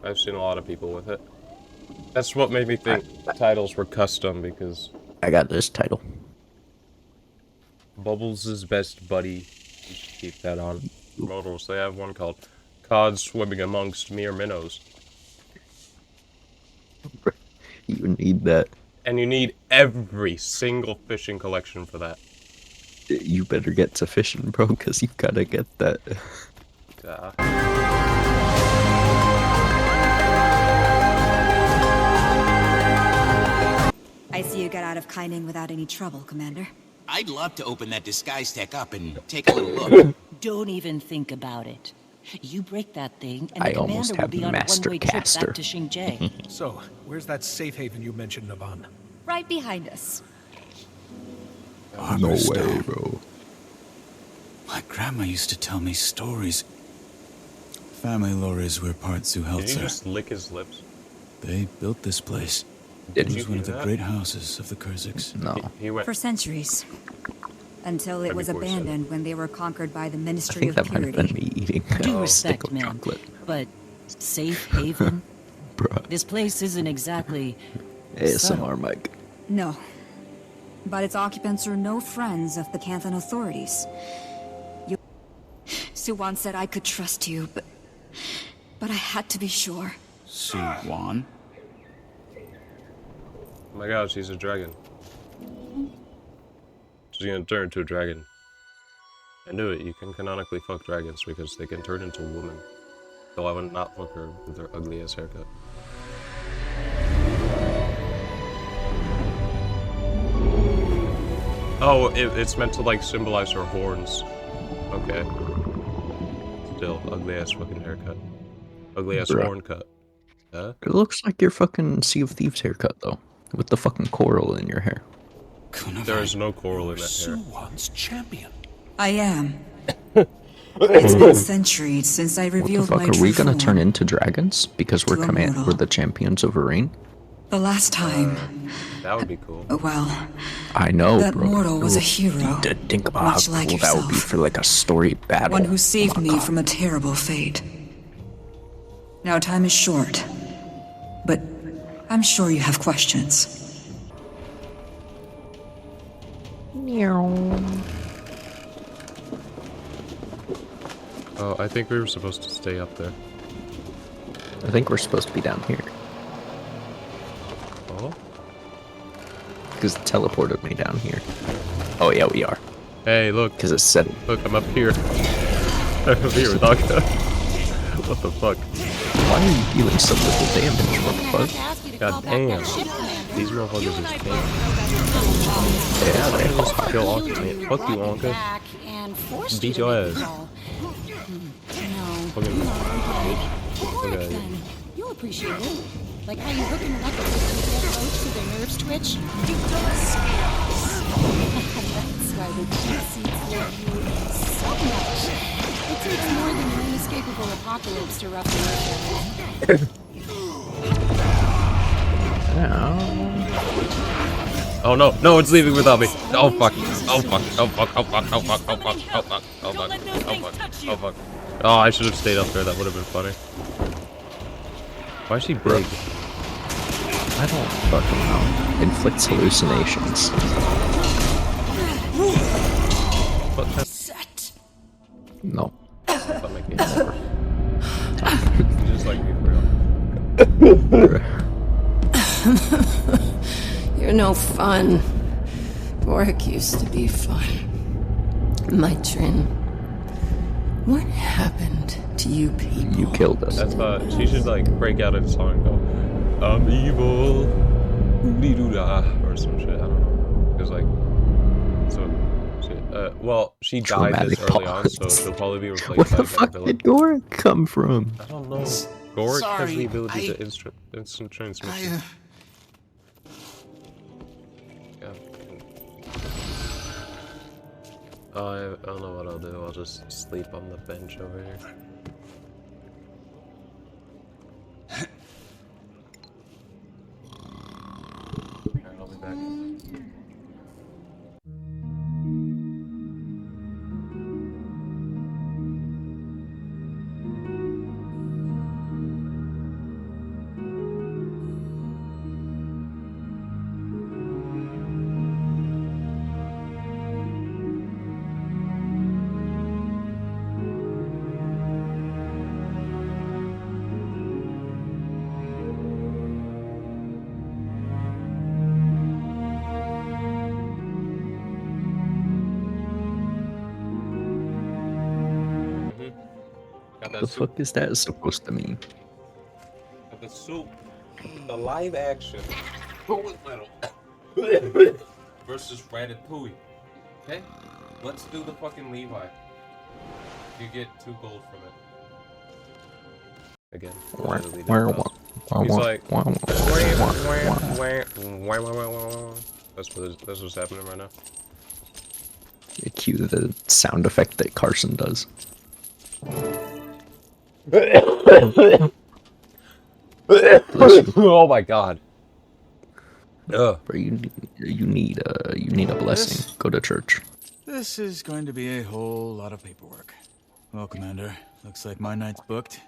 I've seen a lot of people with it. That's what made me I, think titles were custom, because I got this title. Bubbles' best buddy. You should keep that on. Modals, they have one called Cod Swimming Amongst Mere Minnows. You need that. And you need every single fishing collection for that. You better get to fishing, bro, because you gotta get that. Uh, I see you got out of Kyning without any trouble, Commander. I'd love to open that disguise tech up and take a little look. Don't even think about it. You break that thing, and I the almost commander will have be on a Master one-way trip Caster. back to Xinjiang. So, where's that safe haven you mentioned, Navan? Right behind us. No way, bro. My grandma used to tell me stories. Family lore is we're part Did you Zuhelzer. just lick his lips? They built this place. Did It you was one do of the that? great houses of the Kurziks. No. He went. For centuries. Until it Right was before he said it. abandoned when they were conquered by the I Ministry think of that might have Purity. been me eating Due a stick respect, of man, chocolate. but safe haven? Bruh. This place isn't exactly... ASMR mic. No. But its occupants are no friends of the Canthan authorities. Suwan said I could trust you, but I had to be sure. Suwan? Oh my god, she's a dragon. She's gonna turn into a dragon. I knew it, you can canonically fuck dragons because they can turn into a woman. Though I would not fuck her with her ugly ass haircut. Oh, it's meant to like symbolize her horns. Okay. Still, ugly ass fucking haircut. Ugly ass Bruh. horn cut. Huh? It looks like your fucking Sea of Thieves haircut, though. With the fucking coral in your hair. There is no coral in that hair. Suwan's champion. I am. It's been centuries since I What the revealed fuck? my Are true we gonna form. turn into dragons? Because we're To a mortal. we're the champions of Arene? The last time, That would be cool. well, I know, that bro. mortal was a Ooh, hero. to think about much how like cool that would be yourself. for like a story battle. One who saved Oh my me God. from a terrible fate. Now time is short, but I'm sure you have questions. Oh, I think we were supposed to stay up there. I think we're supposed to be down here. Oh? Because it teleported me down here. Oh yeah, we are. Hey, look. Because it said, Look, I'm up here. I'm up here, dog. What the fuck? why are you dealing so little damage? What the fuck? God damn. These motherfuckers is tank. Yeah, they Just are. kill Anka, man. Fuck you, Anka. Beat your ass. Fucking bitch. Look at you. You'll appreciate it. Like how you hook him up with a GPS coach so their nerves twitch. You don't That's why the cheap seats love you so much. It takes more than an inescapable apocalypse to rough the earth. Oh no, no, it's leaving without me. Oh fuck. Oh fuck. Oh fuck. Oh fuck. Oh fuck. Oh fuck. Oh fuck. Oh fuck. Oh fuck. Oh fuck. Oh, I should have stayed up there. That would have been funny. Why is she big? I don't fucking know. Inflicts hallucinations. What the Set. No. fuck make me never. Just like me for real. You're no fun. Work used to be fun. My Trin. What happened to you people? You killed us. That's she should like break out in song and go, I'm evil, doo-dee-doo-dah, or some shit, I don't know. Because like, so, shit. Well, she died this Traumatic early on, so pause. she'll probably be replaced Where by the a better fuck villain. did Goric come from? I don't know. Goric has the Sorry, ability to instant transmission. Yeah. I don't know what I'll do. I'll just sleep on the bench over here. Alright, I'll be back. The fuck is that supposed to mean? The soup. The live action. Versus Ratatouille. Okay? Let's do the fucking Levi. You get 2 gold from it. Again. He's like, that's what's happening right now. Cue the sound effect that Carson does. Oh my god. Ugh. Bro, you need a blessing. Go to church. This is going to be a whole lot of paperwork. Well, Commander, looks like my night's booked.